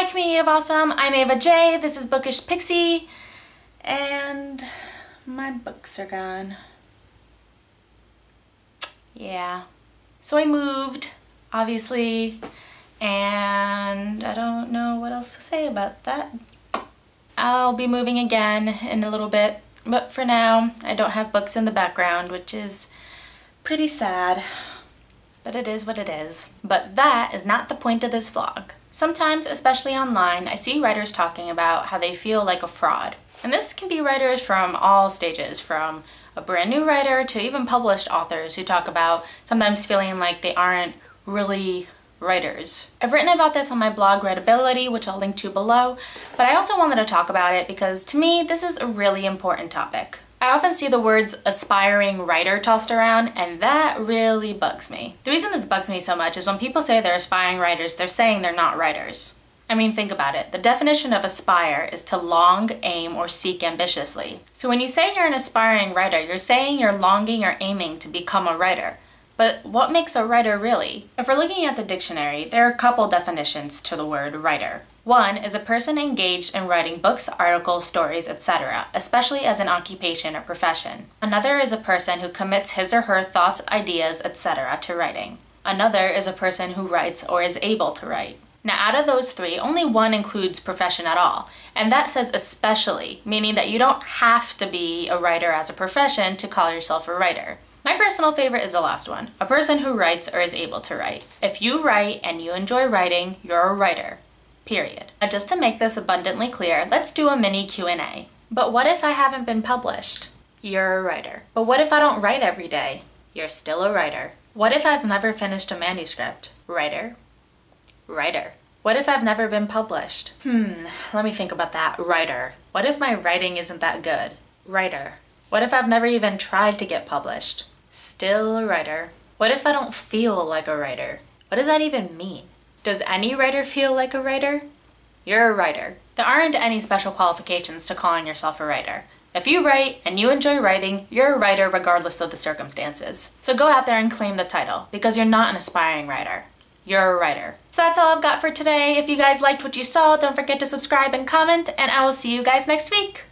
Hi community of awesome, I'm Ava J, this is Bookish Pixie, and my books are gone. Yeah, so I moved, obviously, and I don't know what else to say about that. I'll be moving again in a little bit, but for now I don't have books in the background, which is pretty sad. But it is what it is. But that is not the point of this vlog. Sometimes, especially online, I see writers talking about how they feel like a fraud. And this can be writers from all stages, from a brand new writer to even published authors who talk about sometimes feeling like they aren't really writers. I've written about this on my blog Writability, which I'll link to below, but I also wanted to talk about it because to me this is a really important topic. I often see the words aspiring writer tossed around, and that really bugs me. The reason this bugs me so much is when people say they're aspiring writers, they're saying they're not writers. I mean, think about it. The definition of aspire is to long, aim, or seek ambitiously. So when you say you're an aspiring writer, you're saying you're longing or aiming to become a writer. But what makes a writer really? If we're looking at the dictionary, there are a couple definitions to the word writer. One is a person engaged in writing books, articles, stories, etc., especially as an occupation or profession. Another is a person who commits his or her thoughts, ideas, etc. to writing. Another is a person who writes or is able to write. Now, out of those three, only one includes profession at all, and that says especially, meaning that you don't have to be a writer as a profession to call yourself a writer. My personal favorite is the last one, a person who writes or is able to write. If you write and you enjoy writing, you're a writer. Period. Now, just to make this abundantly clear, let's do a mini Q&A. But what if I haven't been published? You're a writer. But what if I don't write every day? You're still a writer. What if I've never finished a manuscript? Writer. Writer. What if I've never been published? Let me think about that. Writer. What if my writing isn't that good? Writer. What if I've never even tried to get published? Still a writer. What if I don't feel like a writer? What does that even mean? Does any writer feel like a writer? You're a writer. There aren't any special qualifications to calling yourself a writer. If you write and you enjoy writing, you're a writer regardless of the circumstances. So go out there and claim the title, because you're not an aspiring writer. You're a writer. So that's all I've got for today. If you guys liked what you saw, don't forget to subscribe and comment, and I will see you guys next week.